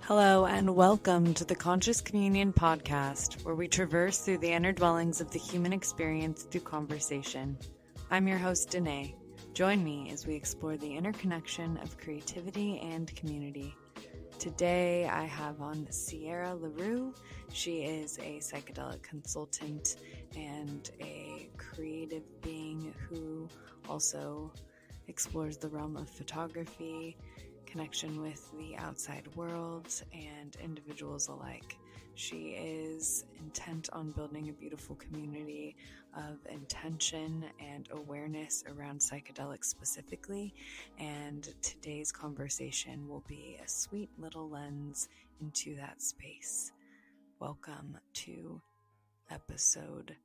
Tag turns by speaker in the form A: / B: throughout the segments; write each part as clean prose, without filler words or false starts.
A: Hello and welcome to the Conscious Communion podcast, where we traverse through the inner dwellings of the human experience through conversation. I'm your host, Danae. Join me as we explore the interconnection of creativity and community. Today I have on Sierra LaRue. She is a psychedelic consultant and a creative being who also explores the realm of photography, connection with the outside world, and individuals alike. She is intent on building a beautiful community of intention and awareness around psychedelics specifically, and today's conversation will be a sweet little lens into that space. Welcome to episode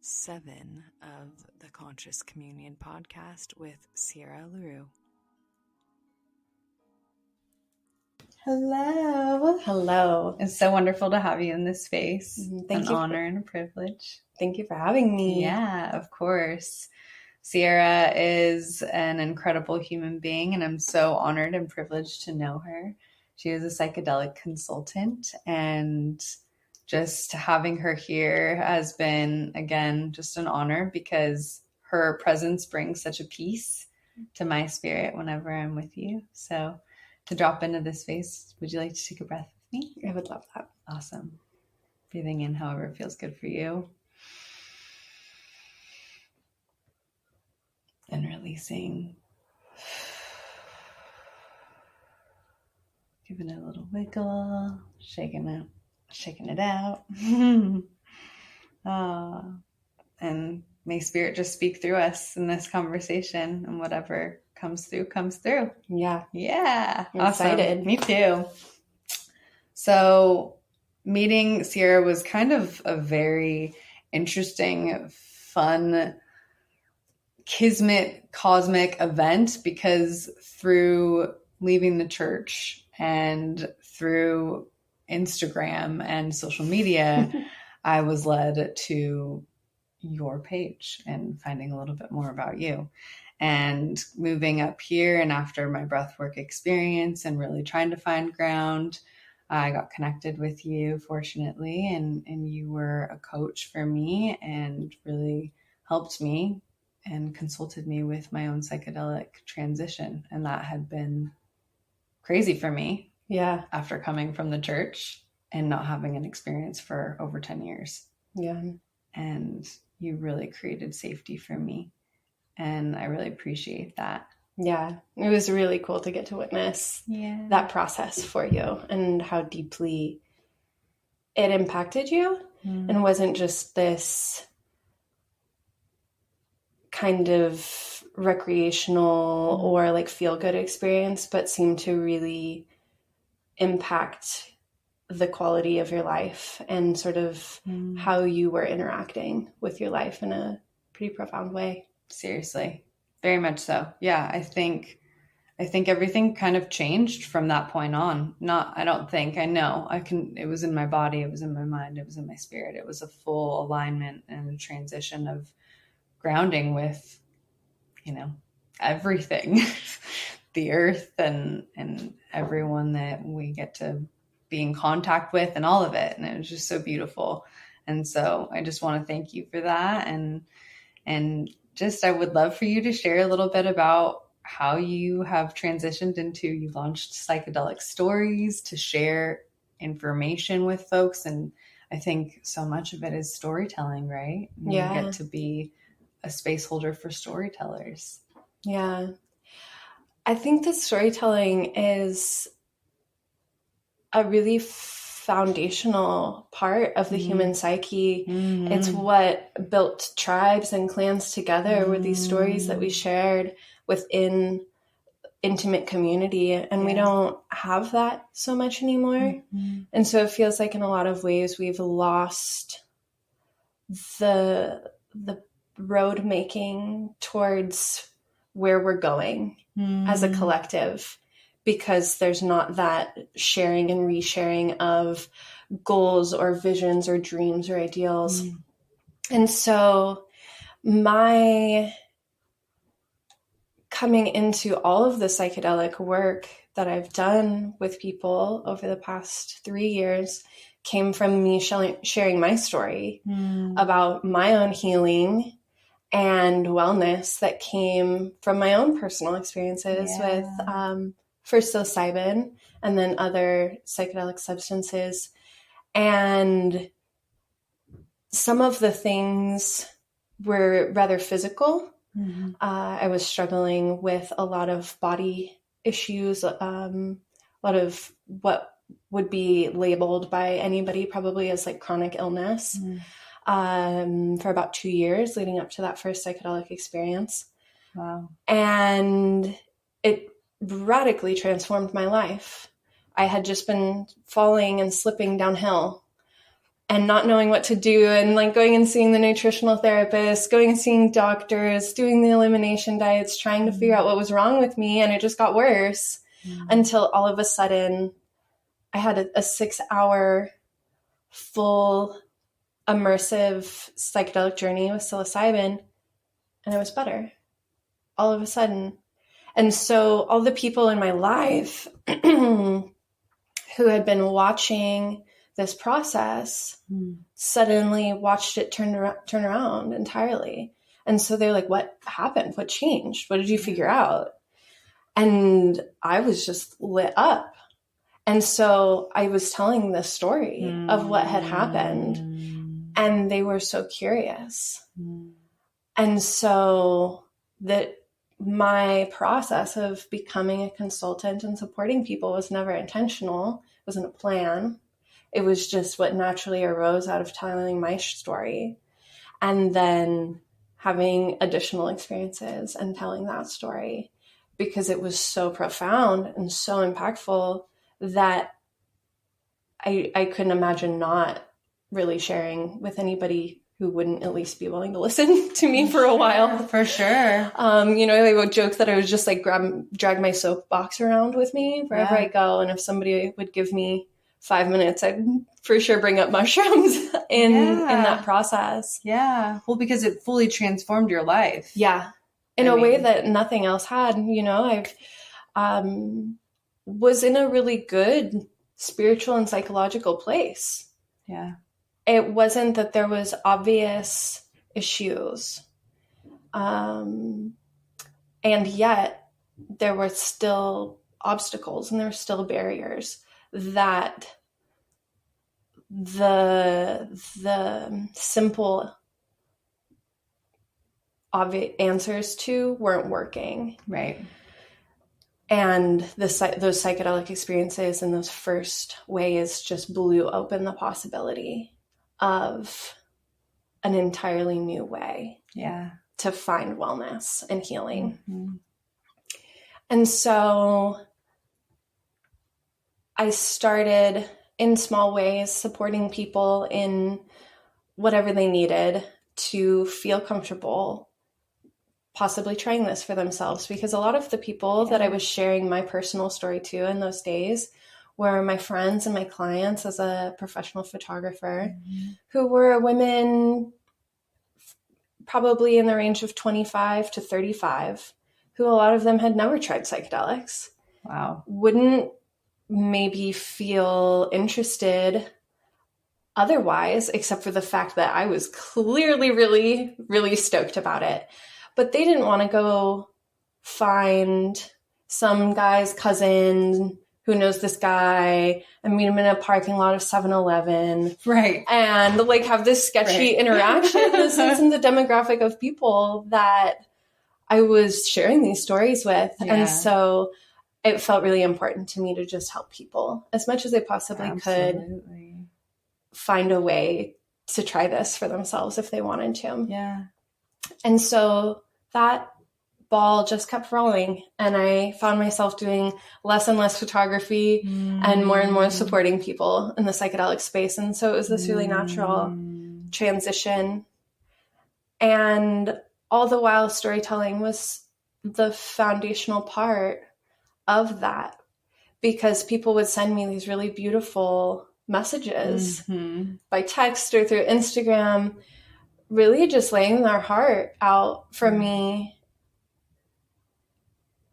A: 7 of the Conscious Communion podcast with Sierra LaRue.
B: Hello.
C: Hello.
B: It's so wonderful to have you in this space.
C: Thank you.
B: Honor and a privilege.
C: Thank you for having me.
B: Yeah, of course. Sierra is an incredible human being, and I'm so honored and privileged to know her. She is a psychedelic consultant, and just having her here has been, again, just an honor because her presence brings such a peace to my spirit whenever I'm with you. So to drop into this space, would you like to take a breath with me?
C: I would love that.
B: Awesome. Breathing in however feels good for you. And releasing. Giving it a little wiggle, shaking it out. And may spirit just speak through us in this conversation, and whatever comes through, comes through.
C: Yeah.
B: I'm
C: awesome. Excited.
B: Me too. So meeting Sierra was kind of a very interesting, fun, kismet, cosmic event, because through leaving the church and through Instagram and social media, I was led to your page and finding a little bit more about you. And moving up here, and after my breathwork experience and really trying to find ground, I got connected with you, fortunately, and you were a coach for me and really helped me and consulted me with my own psychedelic transition. And that had been crazy for me.
C: Yeah.
B: After coming from the church and not having an experience for over 10 years.
C: Yeah.
B: And you really created safety for me. And I really appreciate that.
C: Yeah. It was really cool to get to witness that process for you and how deeply it impacted you and wasn't just this kind of recreational or like feel-good experience, but seemed to really impact the quality of your life and sort of how you were interacting with your life in a pretty profound way.
B: Seriously. Very much so. Yeah. I think everything kind of changed from that point on. It was in my body. It was in my mind. It was in my spirit. It was a full alignment and a transition of grounding with, everything, the earth and everyone that we get to be in contact with and all of it. And it was just so beautiful. And so I just want to thank you for that. And just, I would love for you to share a little bit about how you have transitioned into, you launched Psychedelic Stories to share information with folks. And I think so much of it is storytelling, right?
C: Yeah.
B: You get to be a space holder for storytellers.
C: Yeah. I think that storytelling is a really foundational part of the human psyche. It's what built tribes and clans together were these stories that we shared within intimate community, and we don't have that so much anymore. And so it feels like in a lot of ways we've lost the road making towards where we're going as a collective, because there's not that sharing and resharing of goals or visions or dreams or ideals. And so my coming into all of the psychedelic work that I've done with people over the past 3 years came from me sharing my story about my own healing and wellness that came from my own personal experiences with first psilocybin and then other psychedelic substances. And some of the things were rather physical. I was struggling with a lot of body issues, a lot of what would be labeled by anybody probably as like chronic illness for about 2 years leading up to that first psychedelic experience.
B: Wow.
C: And it radically transformed my life. I had just been falling and slipping downhill and not knowing what to do, and like going and seeing the nutritional therapist, going and seeing doctors, doing the elimination diets, trying to figure out what was wrong with me. And it just got worse until all of a sudden I had a 6-hour full immersive psychedelic journey with psilocybin, and it was better all of a sudden. And so all the people in my life who had been watching this process suddenly watched it turn around entirely. And so they're like, what happened? What changed? What did you figure out? And I was just lit up. And so I was telling the story of what had happened, and they were so curious. And so that my process of becoming a consultant and supporting people was never intentional. It wasn't a plan. It was just what naturally arose out of telling my story and then having additional experiences and telling that story, because it was so profound and so impactful that I couldn't imagine not really sharing with anybody who wouldn't at least be willing to listen to me for a while.
B: For sure.
C: They would joke that I would just like drag my soapbox around with me wherever I go. And if somebody would give me 5 minutes, I'd for sure bring up mushrooms in that process.
B: Yeah. Well, because it fully transformed your life.
C: Yeah. In a way that nothing else had. I've was in a really good spiritual and psychological place.
B: Yeah.
C: It wasn't that there was obvious issues. And yet there were still obstacles and there were still barriers that the simple obvious answers to weren't working.
B: Right.
C: And those psychedelic experiences in those first ways just blew open the possibility of an entirely new way to find wellness and healing. And so I started in small ways supporting people in whatever they needed to feel comfortable possibly trying this for themselves, because a lot of the people that I was sharing my personal story to in those days were my friends and my clients as a professional photographer who were women probably in the range of 25 to 35, who a lot of them had never tried psychedelics.
B: Wow.
C: Wouldn't maybe feel interested otherwise, except for the fact that I was clearly really, really stoked about it. But they didn't want to go find some guy's cousin who knows this guy and meet him in a parking lot of 7-Eleven.
B: Right.
C: And like have this sketchy interaction. This isn't the demographic of people that I was sharing these stories with. And so it felt really important to me to just help people as much as I possibly could find a way to try this for themselves if they wanted to.
B: Yeah.
C: And so that ball just kept rolling, and I found myself doing less and less photography and more supporting people in the psychedelic space. And so it was this really natural transition. And all the while, storytelling was the foundational part of that, because people would send me these really beautiful messages by text or through Instagram, really just laying their heart out for me,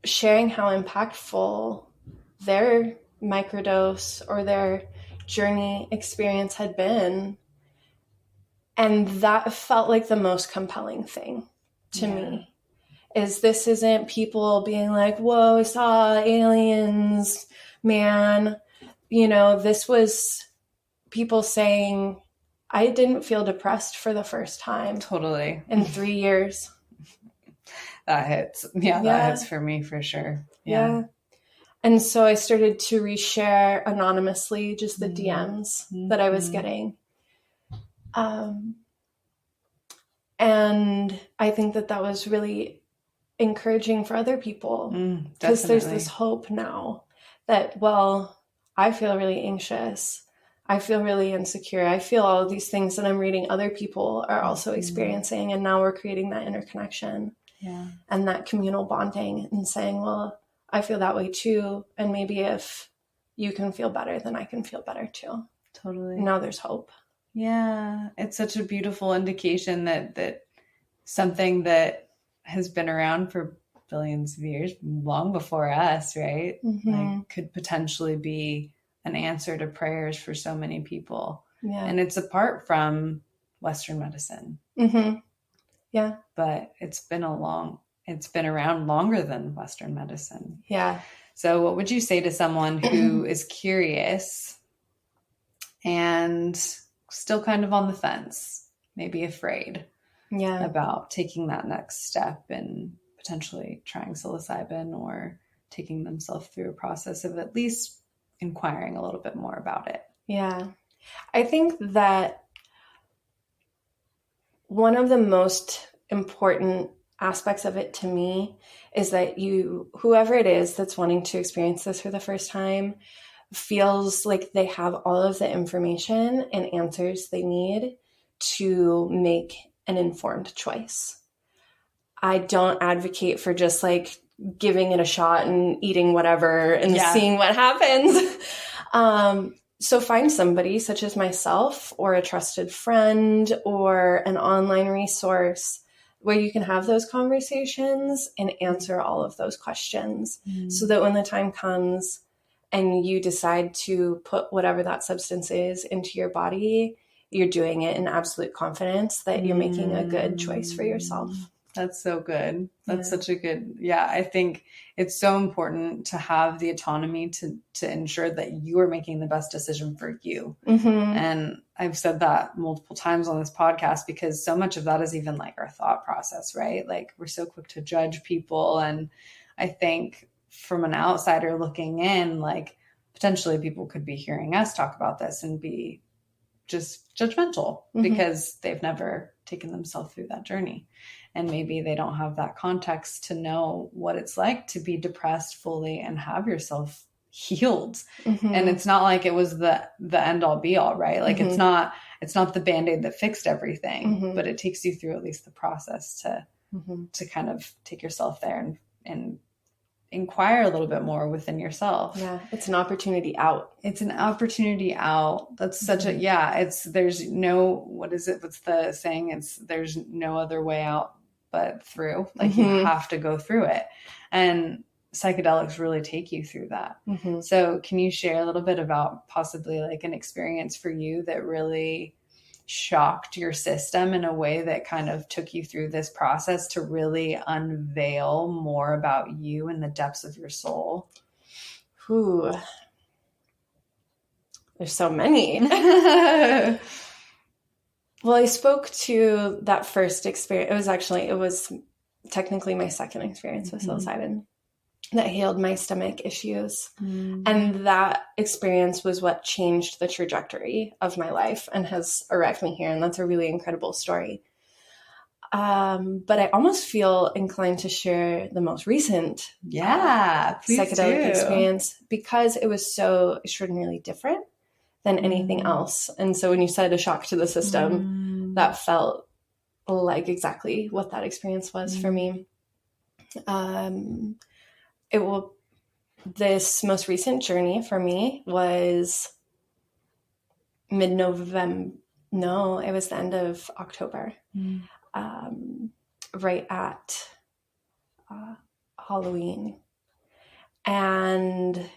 C: sharing how impactful their microdose or their journey experience had been. And that felt like the most compelling thing to me, is this isn't people being like, whoa, I saw aliens, man. This was people saying, I didn't feel depressed for the first time.
B: Totally.
C: In 3 years.
B: That hits. Yeah, that hits for me for sure. Yeah.
C: And so I started to reshare anonymously just the DMs that I was getting. And I think that was really encouraging for other people, because there's this hope now that, well, I feel really anxious. I feel really insecure. I feel all of these things that I'm reading other people are also experiencing. And now we're creating that interconnection and that communal bonding and saying, well, I feel that way too. And maybe if you can feel better, then I can feel better too.
B: Totally.
C: Now there's hope. Yeah.
B: It's such a beautiful indication that something that has been around for billions of years, long before us, right? Like, could potentially be an answer to prayers for so many people. Yeah. And it's apart from Western medicine.
C: Yeah.
B: But it's been around longer than Western medicine.
C: Yeah.
B: So what would you say to someone who is curious and still kind of on the fence, maybe afraid about taking that next step and potentially trying psilocybin or taking themselves through a process of at least inquiring a little bit more about it?
C: Yeah. I think that one of the most important aspects of it to me is that whoever it is that's wanting to experience this for the first time, feels like they have all of the information and answers they need to make an informed choice. I don't advocate for just like giving it a shot and eating whatever and seeing what happens. So find somebody such as myself or a trusted friend or an online resource where you can have those conversations and answer all of those questions so that when the time comes and you decide to put whatever that substance is into your body, you're doing it in absolute confidence that you're making a good choice for yourself.
B: That's so good. That's such a good, I think it's so important to have the autonomy to ensure that you are making the best decision for you. And I've said that multiple times on this podcast because so much of that is even like our thought process, right? Like we're so quick to judge people. And I think from an outsider looking in, like potentially people could be hearing us talk about this and be just judgmental because they've never taken themselves through that journey. And maybe they don't have that context to know what it's like to be depressed fully and have yourself healed. And it's not like it was the end all be all, right? Like it's not the Band-Aid that fixed everything, but it takes you through at least the process to kind of take yourself there and inquire a little bit more within yourself.
C: Yeah. It's an opportunity out.
B: It's an opportunity out. That's such there's no, what is it? What's the saying? There's no other way out but through. Like you have to go through it. And psychedelics really take you through that. So can you share a little bit about possibly like an experience for you that really shocked your system in a way that kind of took you through this process to really unveil more about you and the depths of your soul?
C: Ooh, there's so many. Well, I spoke to that first experience. It was technically my second experience with psilocybin that healed my stomach issues. And that experience was what changed the trajectory of my life and has arrived me here. And that's a really incredible story. But I almost feel inclined to share the most recent psychedelic experience because it was so extraordinarily different than anything else. And so when you said a shock to the system, that felt like exactly what that experience was for me. This most recent journey for me was mid-November. No, it was the end of October, right at Halloween. And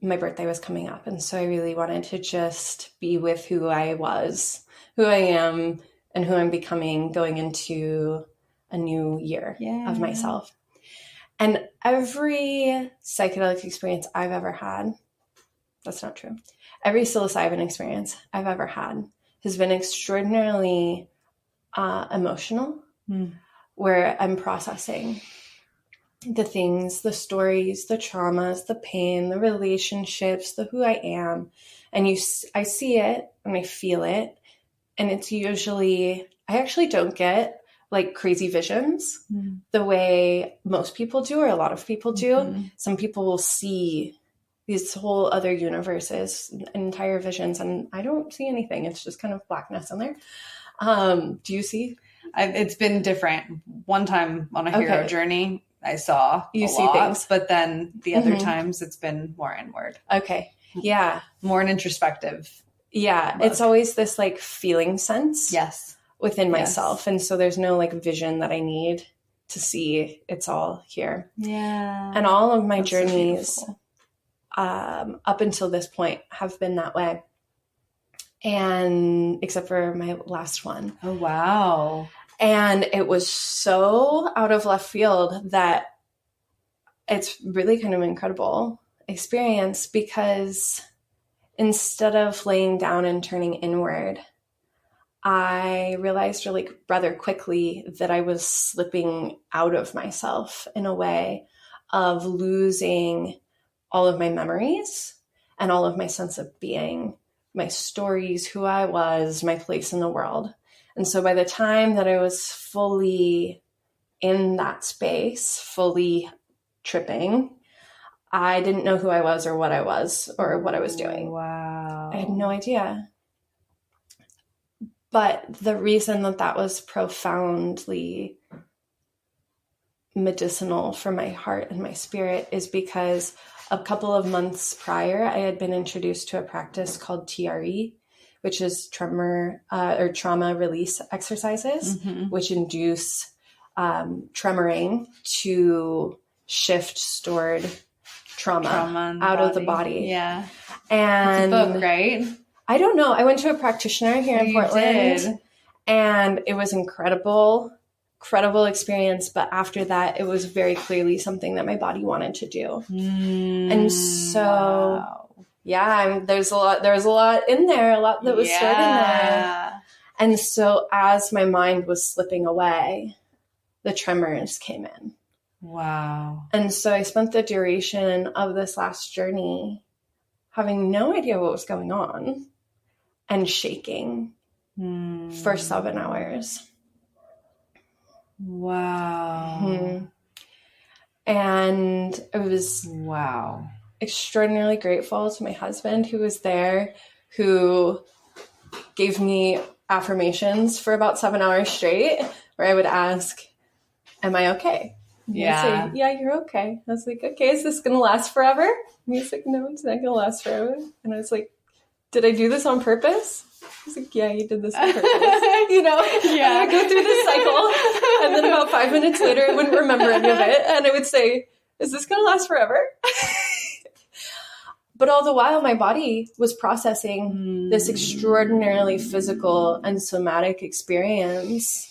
C: my birthday was coming up. And so I really wanted to just be with who I was, who I am, and who I'm becoming going into a new year of myself. And every psychedelic experience I've ever had, that's not true. Every psilocybin experience I've ever had has been extraordinarily emotional, where I'm processing the things, the stories, the traumas, the pain, the relationships, the who I am. And I see it and I feel it. And it's usually, I actually don't get like crazy visions the way most people do, or a lot of people do. Some people will see these whole other universes, entire visions, and I don't see anything. It's just kind of blackness in there. Do you see?
B: It's been different. One time on a hero journey, I saw
C: you
B: a
C: see
B: lot,
C: things,
B: but then the other times it's been more inward.
C: Okay. Yeah.
B: More an introspective.
C: Yeah.
B: Look.
C: It's always this like feeling sense.
B: Yes.
C: Within myself. And so there's no like vision that I need to see. It's all here.
B: Yeah.
C: And all of my journeys up until this point have been that way. And except for my last one.
B: Oh, wow.
C: And it was so out of left field that it's really kind of an incredible experience, because instead of laying down and turning inward, I realized rather quickly that I was slipping out of myself in a way of losing all of my memories and all of my sense of being, my stories, who I was, my place in the world. And so by the time that I was fully in that space, fully tripping, I didn't know who I was or what I was or what I was doing.
B: Wow.
C: I had no idea. But the reason that was profoundly medicinal for my heart and my spirit is because a couple of months prior, I had been introduced to a practice called TRE, which is trauma release exercises, which induce tremoring to shift stored trauma out of the body.
B: Yeah.
C: And
B: it's a book, right?
C: I don't know. I went to a practitioner here in Portland, and it was incredible experience. But after that, it was very clearly something that my body wanted to do. And so, there was a lot in there, a lot that was stored in there. And so as my mind was slipping away, the tremors came in.
B: Wow.
C: And so I spent the duration of this last journey having no idea what was going on and shaking for 7 hours.
B: Wow.
C: And I was extraordinarily grateful to my husband who was there, who gave me affirmations for about 7 hours straight, where I would ask, am I okay? And he'd say, yeah, you're okay. I was like, okay, is this going to last forever? And he's like, no, it's not going to last forever. And I was like, did I do this on purpose? He's like, yeah, you did this on purpose. And I would go through this cycle. And then about 5 minutes later, I wouldn't remember any of it. And I would say, is this going to last forever? But all the while, my body was processing this extraordinarily physical and somatic experience.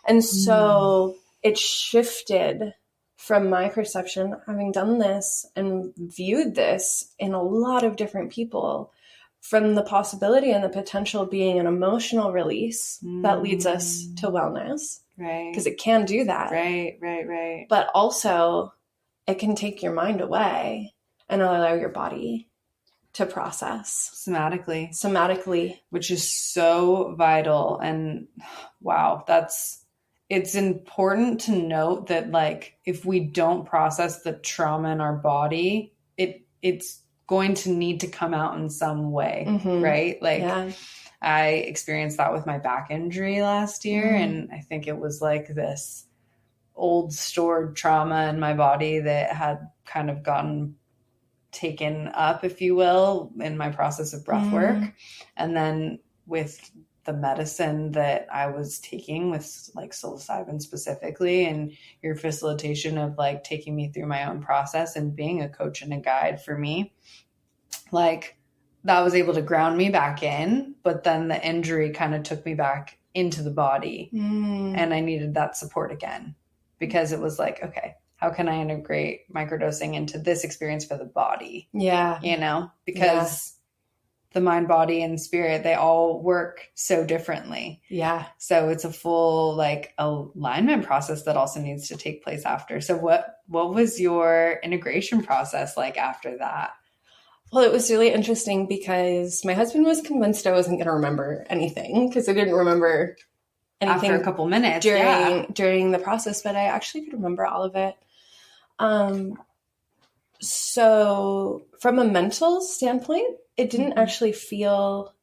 C: And so it shifted from my perception, having done this and viewed this in a lot of different people, from the possibility and the potential being an emotional release that leads us to wellness.
B: Right.
C: Because it can do that.
B: Right.
C: But also, it can take your mind away and allow your body to process. Somatically.
B: Which is so vital. And wow, it's important to note that, like, if we don't process the trauma in our body, it's going to need to come out in some way, right? Like, I experienced that with my back injury last year, and I think it was like this old stored trauma in my body that had kind of gotten taken up, if you will, in my process of breath work. And then with the medicine that I was taking, with like psilocybin specifically, and your facilitation of like taking me through my own process and being a coach and a guide for me, like that was able to ground me back in, but then the injury kind of took me back into the body and I needed that support again because it was like, okay, how can I integrate microdosing into this experience for the body?
C: Yeah.
B: You know, because the mind, body, and spirit, they all work so differently.
C: Yeah.
B: So it's a full like alignment process that also needs to take place after. So what was your integration process like after that?
C: Well, it was really interesting because my husband was convinced I wasn't going to remember anything because I didn't remember anything
B: after a couple minutes
C: during the process, but I actually could remember all of it. So from a mental standpoint, it didn't actually feel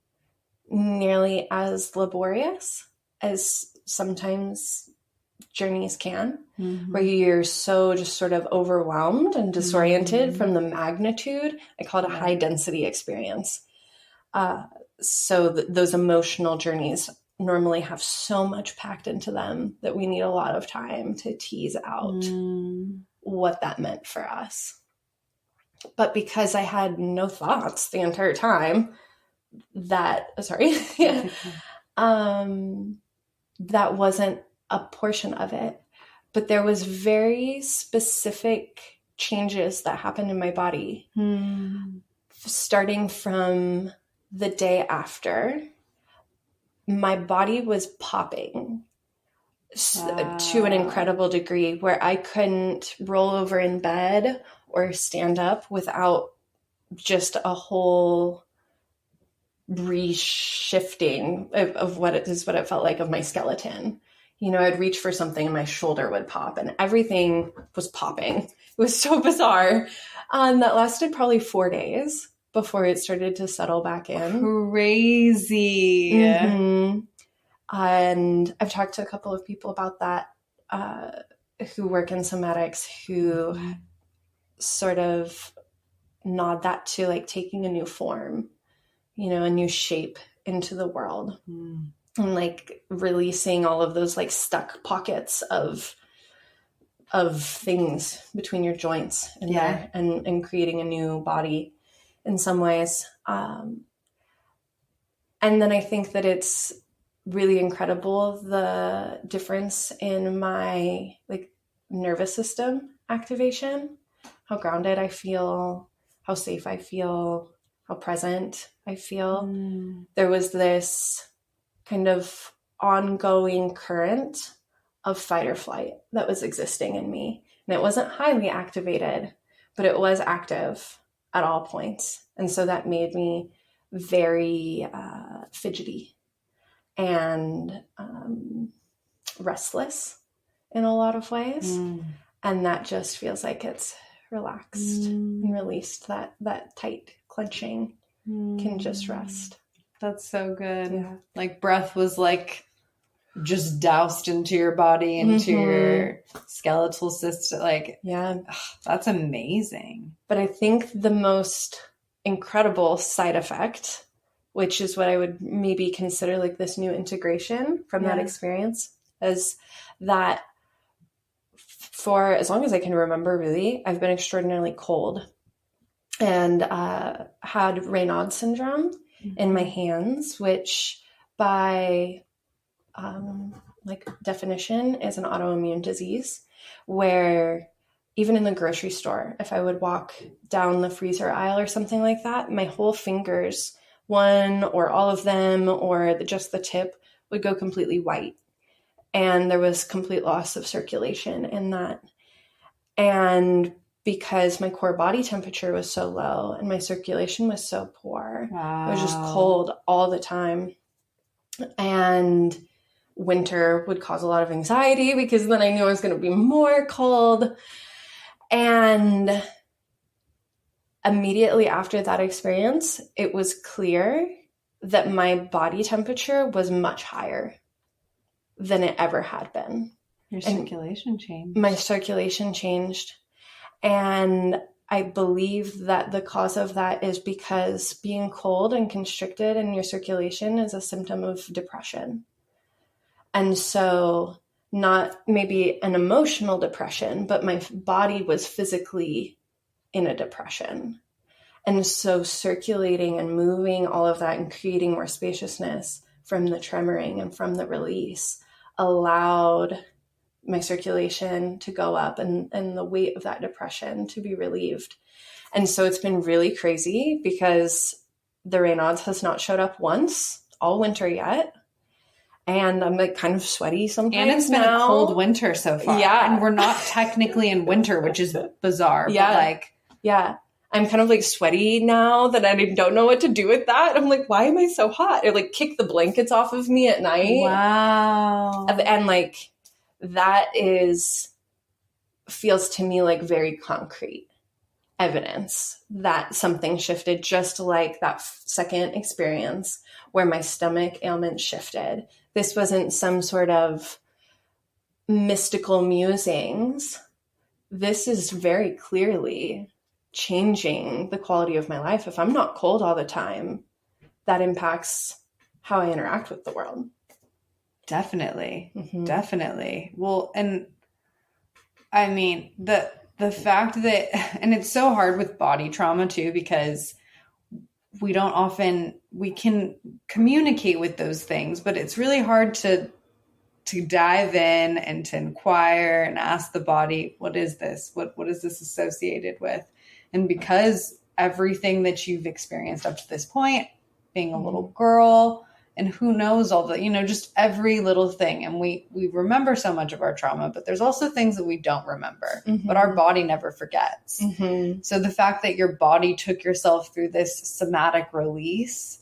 C: nearly as laborious as sometimes journeys can, where you're so just sort of overwhelmed and disoriented from the magnitude. I call it a high density experience. So those emotional journeys normally have so much packed into them that we need a lot of time to tease out what that meant for us. But because I had no thoughts the entire time, that wasn't a portion of it. But there was very specific changes that happened in my body, starting from the day after. My body was popping to an incredible degree where I couldn't roll over in bed or stand up without just a whole reshifting of what it felt like of my skeleton. You know, I'd reach for something and my shoulder would pop and everything was popping. It was so bizarre. That lasted probably 4 days before it started to settle back in.
B: Crazy.
C: Mm-hmm. And I've talked to a couple of people about that who work in somatics who sort of nod that to like taking a new form, you know, a new shape into the world and like releasing all of those like stuck pockets of things between your joints in there and creating a new body in some ways. And then I think that it's really incredible the difference in my like nervous system activation, how grounded I feel, how safe I feel, how present I feel. There was this kind of ongoing current of fight or flight that was existing in me. And it wasn't highly activated, but it was active at all points. And so that made me very fidgety and restless in a lot of ways. And that just feels like it's relaxed and released. That tight clenching can just rest.
B: That's so good. Yeah. Like breath was like just doused into your body, into your skeletal system. Like, that's amazing.
C: But I think the most incredible side effect, which is what I would maybe consider like this new integration from that experience, is that for as long as I can remember, really, I've been extraordinarily cold and had Raynaud's syndrome in my hands, which by like definition is an autoimmune disease where even in the grocery store, if I would walk down the freezer aisle or something like that, my whole fingers, one or all of them, or just the tip would go completely white. And there was complete loss of circulation in that. And because my core body temperature was so low and my circulation was so poor, I was just cold all the time. And winter would cause a lot of anxiety because then I knew I was going to be more cold. And immediately after that experience, it was clear that my body temperature was much higher than it ever had been.
B: Your circulation changed.
C: My circulation changed. And I believe that the cause of that is because being cold and constricted in your circulation is a symptom of depression. And so not maybe an emotional depression, but my body was physically in a depression. And so circulating and moving all of that and creating more spaciousness from the tremoring and from the release allowed my circulation to go up and the weight of that depression to be relieved. And so it's been really crazy because the Raynaud's has not showed up once all winter yet. And I'm like kind of sweaty sometimes.
B: And it's been a cold winter so far.
C: Yeah.
B: And we're not technically in winter, which is bizarre.
C: Yeah.
B: But like,
C: yeah. I'm kind of like sweaty now that I don't know what to do with that. I'm like, why am I so hot? I like kick the blankets off of me at night.
B: Wow.
C: And like that feels to me like very concrete evidence that something shifted, just like that second experience where my stomach ailment shifted. This wasn't some sort of mystical musings. This is very clearly changing the quality of my life. If I'm not cold all the time, that impacts how I interact with the world.
B: Definitely.
C: Mm-hmm.
B: Definitely. Well, and I mean, the fact that, and it's so hard with body trauma too, because we can communicate with those things, but it's really hard to dive in and to inquire and ask the body, what is this? What is this associated with? And because everything that you've experienced up to this point, being a little girl, and who knows all the, just every little thing. And we remember so much of our trauma, but there's also things that we don't remember, but our body never forgets. Mm-hmm. So the fact that your body took yourself through this somatic release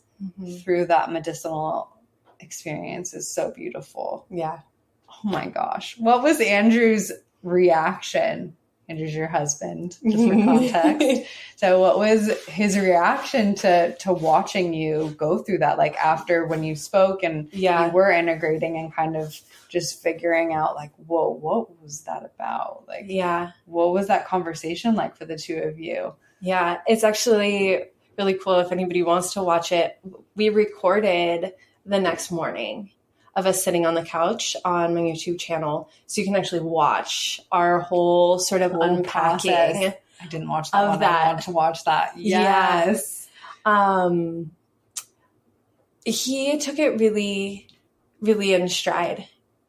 B: through that medicinal experience is so beautiful.
C: Yeah.
B: Oh my gosh. What was Andrew's reaction? Andrew's your husband, just for context. So what was his reaction to watching you go through that? Like after when you spoke and you were integrating and kind of just figuring out like, whoa, what was that about? Like, what was that conversation like for the two of you?
C: Yeah, it's actually really cool. If anybody wants to watch it, we recorded the next morning of us sitting on the couch on my YouTube channel. So you can actually watch our whole sort of unpacking
B: process. I didn't watch that one. I want to watch that. Yes.
C: He took it really, really in stride.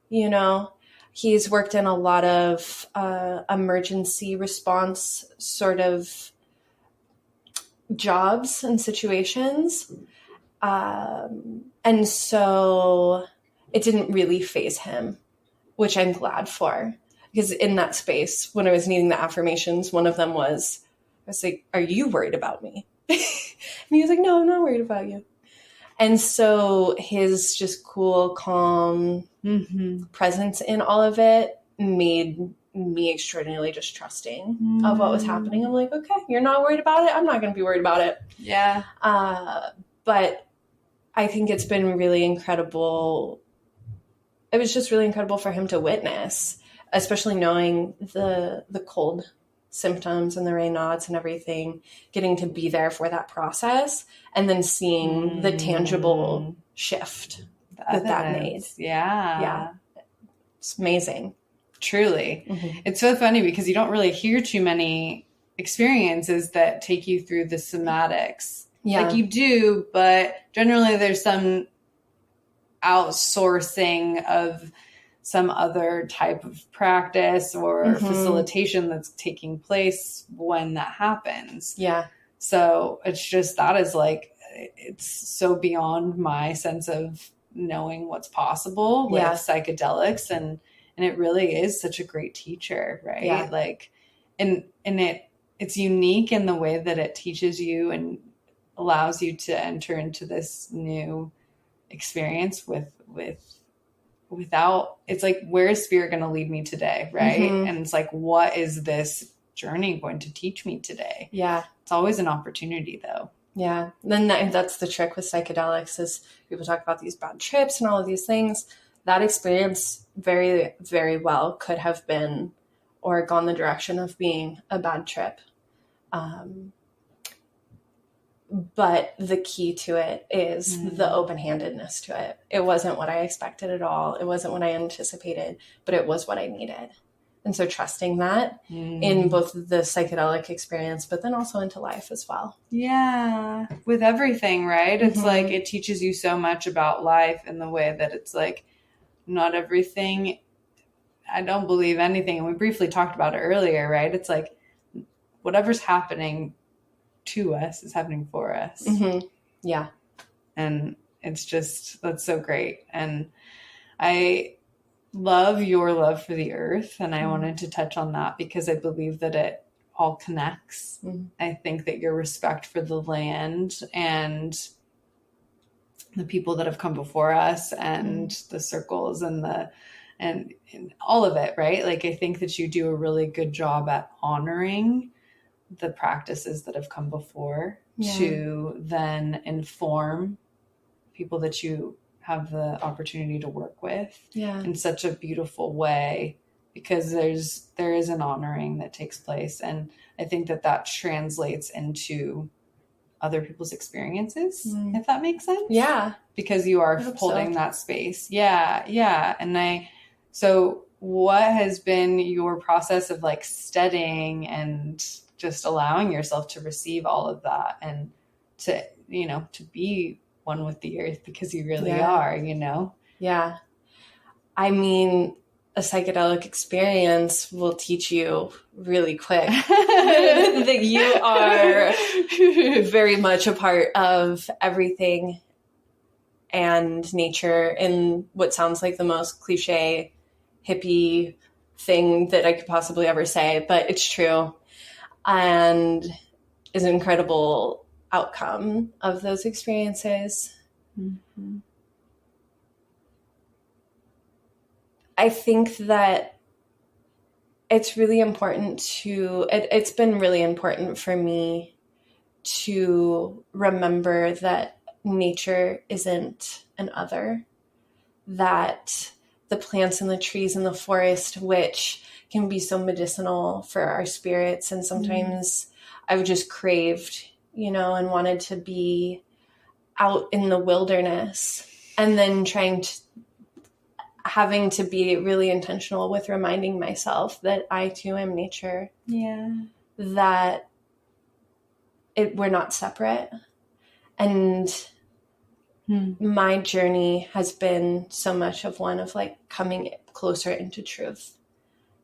C: He's worked in a lot of emergency response sort of jobs and situations. And so it didn't really faze him, which I'm glad for. Because in that space, when I was needing the affirmations, one of them was, I was like, are you worried about me? And he was like, no, I'm not worried about you. And so his just cool, calm presence in all of it made me extraordinarily just trusting of what was happening. I'm like, okay, you're not worried about it. I'm not going to be worried about it.
B: Yeah.
C: But I think it's been really incredible. It was just really incredible for him to witness, especially knowing the cold symptoms and the Raynaud's and everything, getting to be there for that process and then seeing the tangible shift that made.
B: Yeah.
C: Yeah. It's amazing.
B: Truly. It's so funny because you don't really hear too many experiences that take you through the somatics.
C: Yeah.
B: Like you do, but generally there's some outsourcing of some other type of practice or facilitation that's taking place when that happens.
C: Yeah.
B: So it's just, that is like, it's so beyond my sense of knowing what's possible with psychedelics. And it really is such a great teacher, right?
C: Yeah.
B: Like, and it's unique in the way that it teaches you and allows you to enter into this new experience without, it's like, where is spirit going to lead me today? Right. And it's like, what is this journey going to teach me today?
C: Yeah.
B: It's always an opportunity though.
C: Yeah. Then that's the trick with psychedelics is people talk about these bad trips and all of these things. That experience very, very well could have been or gone the direction of being a bad trip. But the key to it is the open-handedness to it. It wasn't what I expected at all. It wasn't what I anticipated, but it was what I needed. And so trusting that in both the psychedelic experience, but then also into life as well.
B: Yeah. With everything, right? It's like it teaches you so much about life in the way that it's like not everything. I don't believe anything. And we briefly talked about it earlier, right? It's like whatever's happening to us is happening for us.
C: Yeah.
B: And it's just, that's so great. And I love your love for the earth. And I wanted to touch on that because I believe that it all connects. I think that your respect for the land and the people that have come before us and the circles and all of it, right? Like, I think that you do a really good job at honoring the practices that have come before to then inform people that you have the opportunity to work with in such a beautiful way, because there is an honoring that takes place. And I think that translates into other people's experiences, if that makes sense.
C: Yeah.
B: Because you are holding that space. Yeah. Yeah. And so what has been your process of like studying and just allowing yourself to receive all of that and to, to be one with the earth, because you really are,
C: Yeah. I mean, a psychedelic experience will teach you really quick that you are very much a part of everything and nature in what sounds like the most cliche, hippie thing that I could possibly ever say, but it's true and is an incredible outcome of those experiences. I think that it's really important it's been really important for me to remember that nature isn't an other, that the plants and the trees and the forest, which can be so medicinal for our spirits. And sometimes I've just craved, and wanted to be out in the wilderness, and then having to be really intentional with reminding myself that I too am nature.
B: Yeah.
C: That we're not separate. And my journey has been so much of one of like coming closer into truth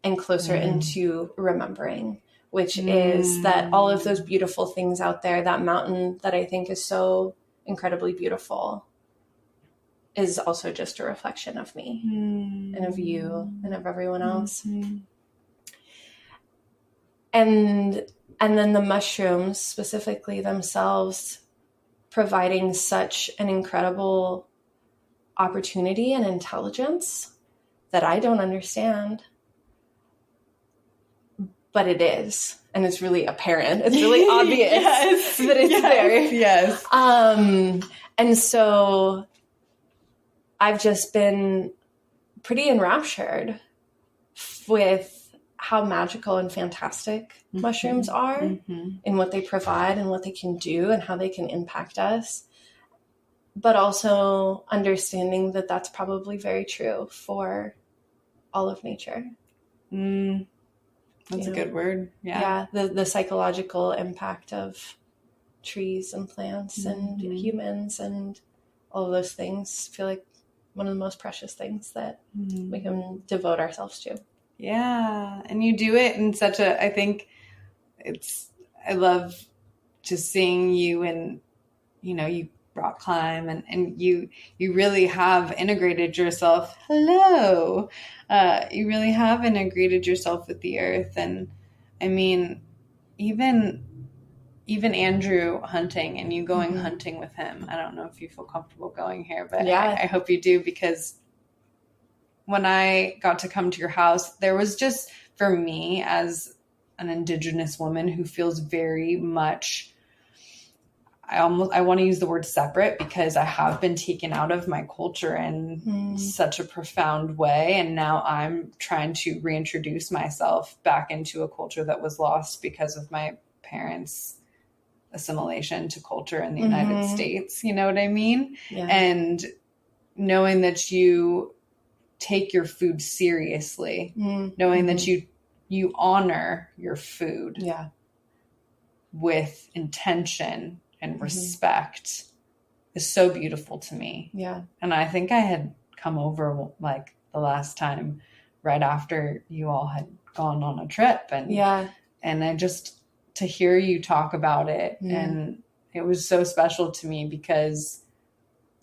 C: and closer into remembering, which is that all of those beautiful things out there, that mountain that I think is so incredibly beautiful, is also just a reflection of me and of you and of everyone else. And then the mushrooms specifically themselves providing such an incredible opportunity and intelligence that I don't understand, but it is. And it's really apparent. It's really obvious that it's there.
B: Yes.
C: And so I've just been pretty enraptured with how magical and fantastic mushrooms are in what they provide and what they can do and how they can impact us. But also understanding that that's probably very true for all of nature.
B: That's a good word. Yeah.
C: Yeah. The psychological impact of trees and plants and humans and all of those things feel like one of the most precious things that we can devote ourselves to.
B: Yeah. And you do it in such I think I love just seeing you and, you rock climb and you really have integrated yourself. Hello. You really have integrated yourself with the earth. And I mean, even Andrew hunting and you going hunting with him. I don't know if you feel comfortable going here, but I hope you do, because when I got to come to your house, there was just, for me as an Indigenous woman who feels very much, I want to use the word separate, because I have been taken out of my culture in such a profound way. And now I'm trying to reintroduce myself back into a culture that was lost because of my parents' assimilation to culture in the United States. You know what I mean?
C: Yeah.
B: And knowing that you take your food seriously, knowing that you you honor your food with intention and respect is so beautiful to me.
C: Yeah.
B: And I think I had come over like the last time right after you all had gone on a trip, and I just, to hear you talk about it, and it was so special to me because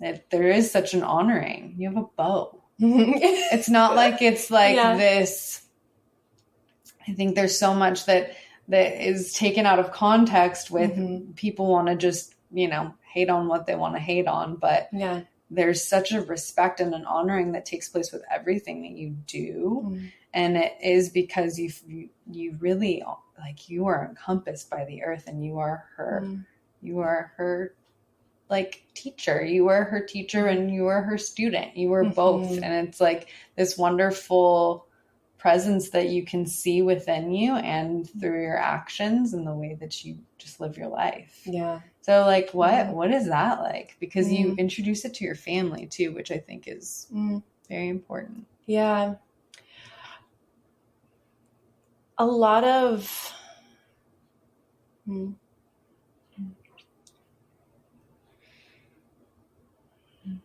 B: there is such an honoring. You have a bow. It's not like it's like this. I think there's so much that is taken out of context with people want to just, hate on what they want to hate on. But there's such a respect and an honoring that takes place with everything that you do. And it is because you really, like, you are encompassed by the earth, and you are her like teacher. You are her teacher and you are her student. You are both. And it's like this wonderful presence that you can see within you and through your actions and the way that you just live your life.
C: Yeah.
B: So like, what is that like? Because you introduce it to your family too, which I think is very important.
C: Yeah. A lot of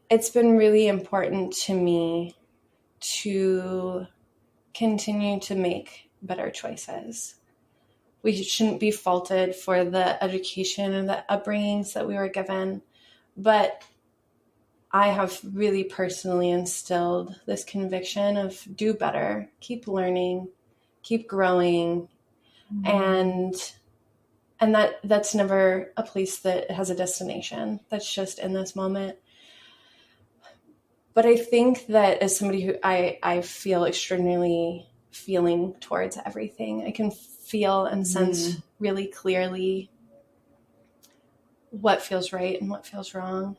C: it's been really important to me to continue to make better choices. We shouldn't be faulted for the education and the upbringings that we were given, but I have really personally instilled this conviction of do better, keep learning, keep growing, and that's never a place that has a destination. That's just in this moment. But I think that as somebody who I feel extraordinarily feeling towards everything, I can feel and sense really clearly what feels right and what feels wrong,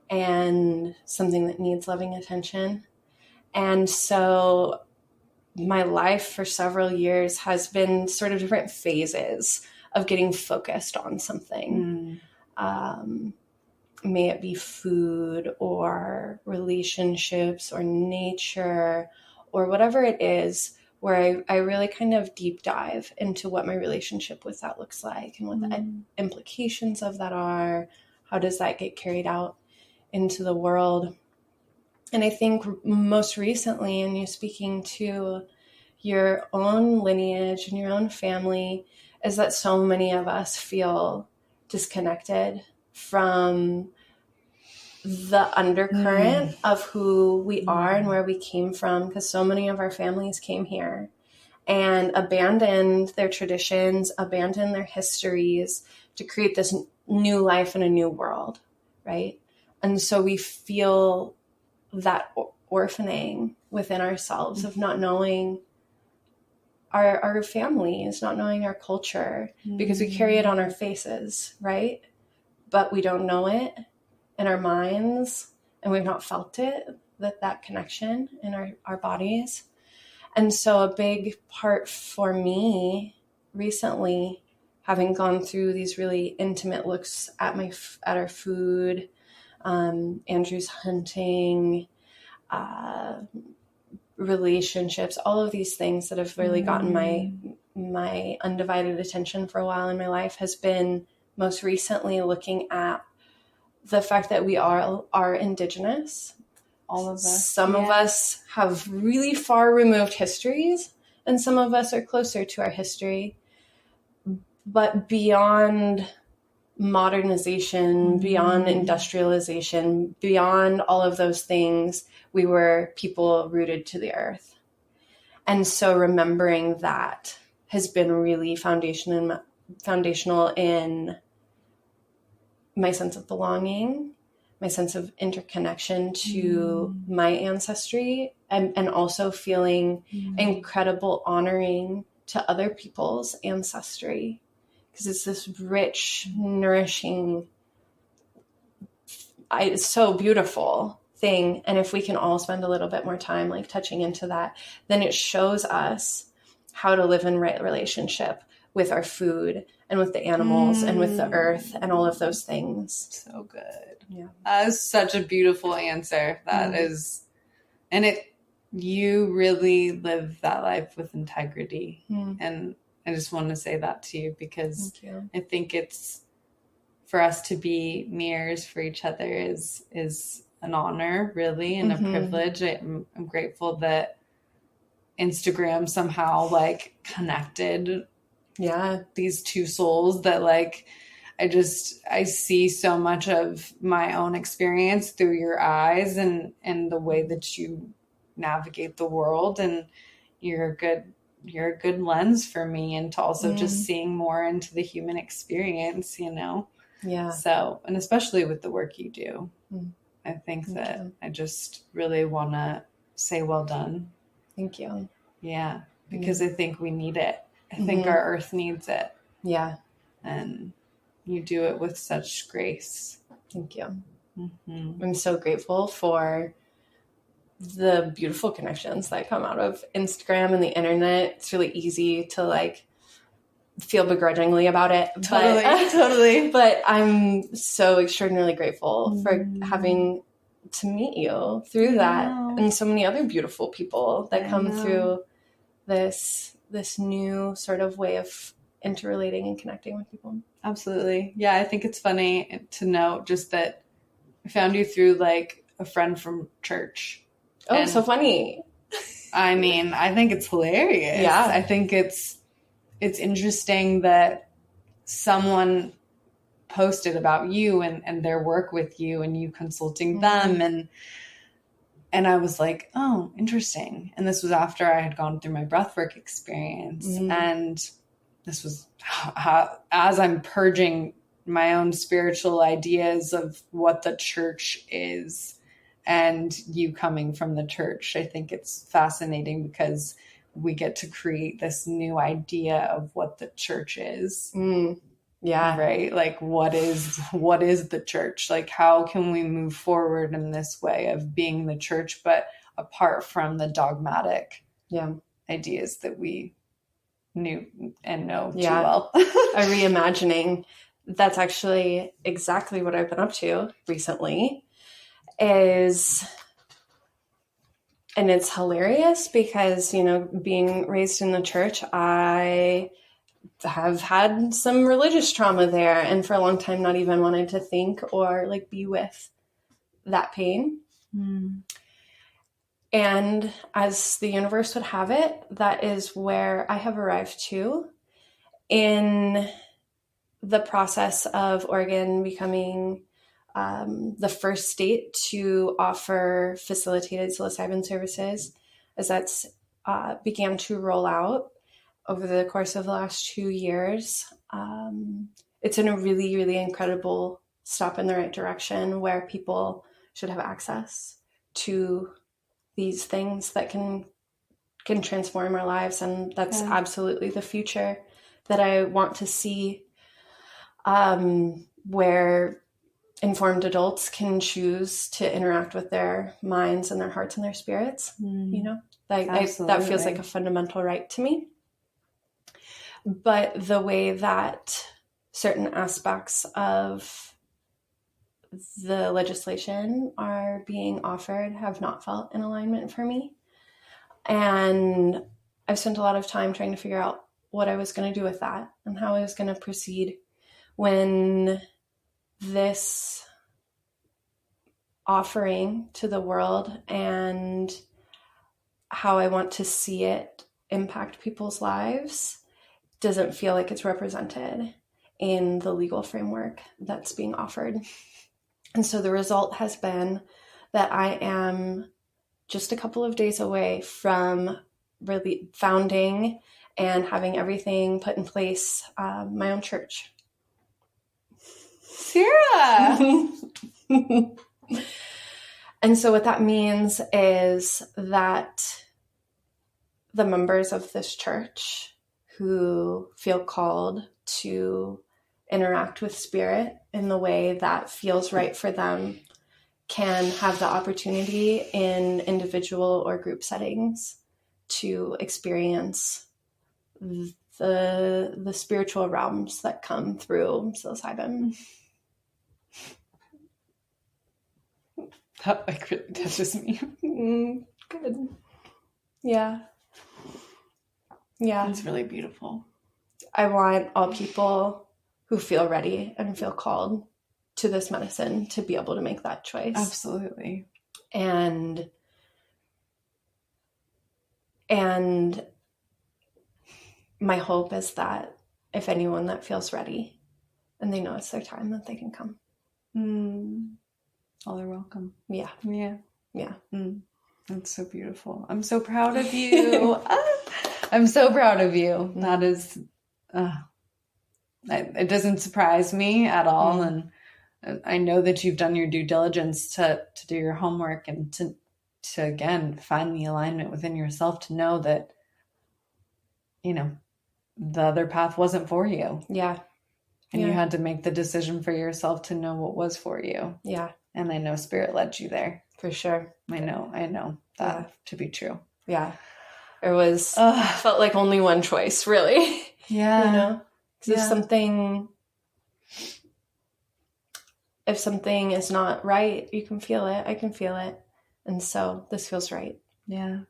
C: and something that needs loving attention. And so my life for several years has been sort of different phases of getting focused on something. May it be food or relationships or nature or whatever it is, where I really kind of deep dive into what my relationship with that looks like and what the implications of that are. How does that get carried out into the world? And I think most recently, in you speaking to your own lineage and your own family, is that so many of us feel disconnected from the undercurrent of who we are and where we came from, because so many of our families came here and abandoned their traditions, abandoned their histories to create this new life in a new world, right? And so we feel that orphaning within ourselves of not knowing our families, not knowing our culture, because we carry it on our faces, right? But we don't know it in our minds, and we've not felt it, that connection in our bodies. And so a big part for me recently, having gone through these really intimate looks at our food, Andrew's hunting, relationships, all of these things that have really gotten my undivided attention for a while in my life, has been most recently looking at the fact that we are Indigenous. All of us. Some of us have really far removed histories, and some of us are closer to our history. But beyond modernization, beyond industrialization, beyond all of those things, we were people rooted to the earth. And so remembering that has been really foundational in my sense of belonging, my sense of interconnection to my ancestry, and also feeling incredible honoring to other people's ancestry, because it's this rich, nourishing, it's so beautiful thing. And if we can all spend a little bit more time like touching into that, then it shows us how to live in right relationship with our food and with the animals and with the earth and all of those things.
B: So good.
C: Yeah.
B: That is such a beautiful answer. That is, and you really live that life with integrity.
C: Mm.
B: And I just want to say that to you, because
C: Thank you.
B: I think it's, for us to be mirrors for each other is an honor, really, and a privilege. I'm grateful that Instagram somehow like connected these two souls, that like I see so much of my own experience through your eyes and the way that you navigate the world, and you're a good lens for me into also just seeing more into the human experience, you know?
C: Yeah.
B: So, and especially with the work you do, I think
C: Thank
B: that
C: you.
B: I just really want to say well done.
C: Thank you.
B: Yeah, because I think we need it. I think our earth needs it.
C: Yeah.
B: And you do it with such grace.
C: Thank you.
B: Mm-hmm.
C: I'm so grateful for the beautiful connections that come out of Instagram and the internet. It's really easy to like feel begrudgingly about it.
B: Totally.
C: But I'm so extraordinarily grateful for having to meet you through that, and so many other beautiful people that come through this new sort of way of interrelating and connecting with people.
B: Absolutely. Yeah, I think it's funny to note just that I found you through like a friend from church.
C: Oh, and so funny.
B: I mean, I think it's hilarious.
C: Yeah.
B: I think it's interesting that someone posted about you and their work with you and you consulting them, and I was like, oh, interesting. And this was after I had gone through my breathwork experience, and this was as I'm purging my own spiritual ideas of what the church is, and you coming from the church. I think it's fascinating because we get to create this new idea of what the church is.
C: Yeah.
B: Right. Like what is the church? Like how can we move forward in this way of being the church, but apart from the dogmatic ideas that we knew and know too well.
C: A reimagining. That's actually exactly what I've been up to recently. And it's hilarious because, you know, being raised in the church, I have had some religious trauma there, and for a long time not even wanted to think or like be with that pain. And as the universe would have it, that is where I have arrived to in the process of Oregon becoming the first state to offer facilitated psilocybin services, as that's began to roll out over the course of the last 2 years. It's in a really, really incredible step in the right direction where people should have access to these things that can transform our lives. And that's absolutely the future that I want to see, where informed adults can choose to interact with their minds and their hearts and their spirits. You know, that feels like a fundamental right to me. But the way that certain aspects of the legislation are being offered have not felt in alignment for me. And I've spent a lot of time trying to figure out what I was going to do with that and how I was going to proceed when this offering to the world and how I want to see it impact people's lives doesn't feel like it's represented in the legal framework that's being offered. And so the result has been that I am just a couple of days away from really founding and having everything put in place, my own church.
B: Sierra!
C: And so what that means is that the members of this church who feel called to interact with spirit in the way that feels right for them can have the opportunity in individual or group settings to experience the spiritual realms that come through psilocybin.
B: That like really touches me.
C: Good. Yeah. Yeah.
B: It's really beautiful.
C: I want all people who feel ready and feel called to this medicine to be able to make that choice.
B: Absolutely.
C: And my hope is that if anyone that feels ready and they know it's their time, that they can come.
B: All are welcome.
C: Yeah.
B: Yeah.
C: Yeah.
B: That's so beautiful. I'm so proud of you. I'm so proud of you. That is, it doesn't surprise me at all. And I know that you've done your due diligence to do your homework and to again, find the alignment within yourself to know that, the other path wasn't for you.
C: Yeah.
B: And you had to make the decision for yourself to know what was for you.
C: Yeah.
B: And I know Spirit led you there.
C: For sure.
B: I know that to be true.
C: Yeah. It was, felt like only one choice, really.
B: Yeah.
C: Because if something is not right, you can feel it. I can feel it. And so this feels right.
B: Yeah.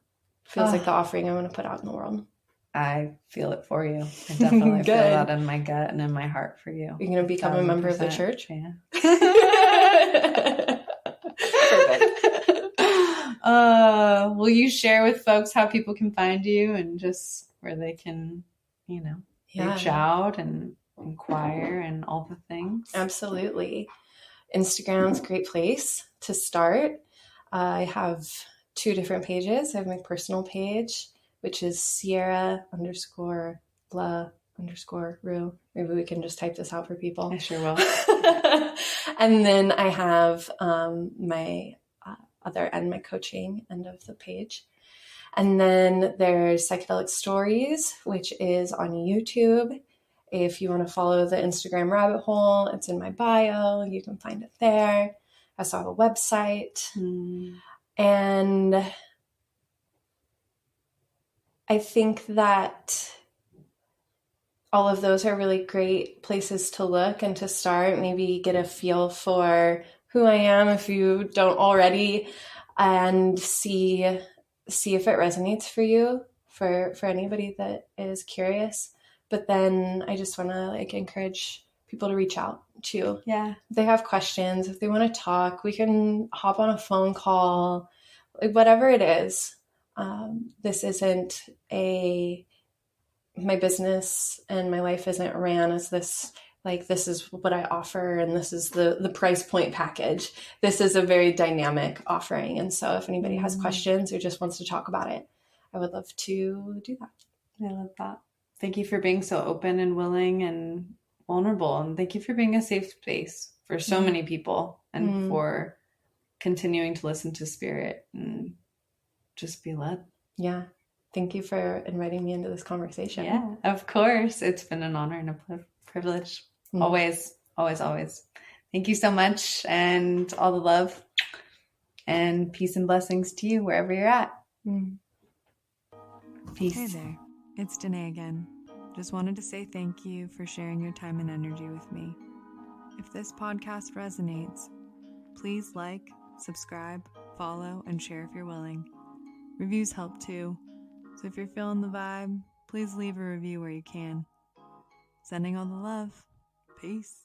C: Feels like the offering I want to put out in the world.
B: I feel it for you. I definitely feel that in my gut and in my heart for you.
C: You're going to become 1,000%. A member of the church?
B: Yeah.
C: Perfect.
B: Will you share with folks how people can find you and just where they can, reach out and inquire and all the things?
C: Absolutely. Instagram's a great place to start. I have 2 different pages. I have my personal page, which is Sierra _LaRue. Maybe we can just type this out for people.
B: I sure will.
C: And then I have my other end, my coaching end of the page. And then there's Psychedelic Stories, which is on YouTube. If you want to follow the Instagram rabbit hole, it's in my bio. You can find it there. I also have a website. And I think that all of those are really great places to look and to start, maybe get a feel for who I am if you don't already, and see if it resonates for you, for anybody that is curious. But then I just want to encourage people to reach out too.
B: Yeah.
C: If they have questions, if they want to talk, we can hop on a phone call, whatever it is. This isn't my business and my life isn't ran as this, this is what I offer and this is the price point package. This is a very dynamic offering. And so if anybody has questions or just wants to talk about it, I would love to do that.
B: I love that. Thank you for being so open and willing and vulnerable. And thank you for being a safe space for so many people and for continuing to listen to Spirit and just be led.
C: Yeah. Thank you for inviting me into this conversation.
B: Yeah, of course. It's been an honor and a privilege. Always, always, always. Thank you so much, and all the love and peace and blessings to you wherever you're at. Peace.
A: Hey there, it's Danae again. Just wanted to say thank you for sharing your time and energy with me. If this podcast resonates, please like, subscribe, follow, and share if you're willing. Reviews help too. So if you're feeling the vibe, please leave a review where you can. Sending all the love. Peace.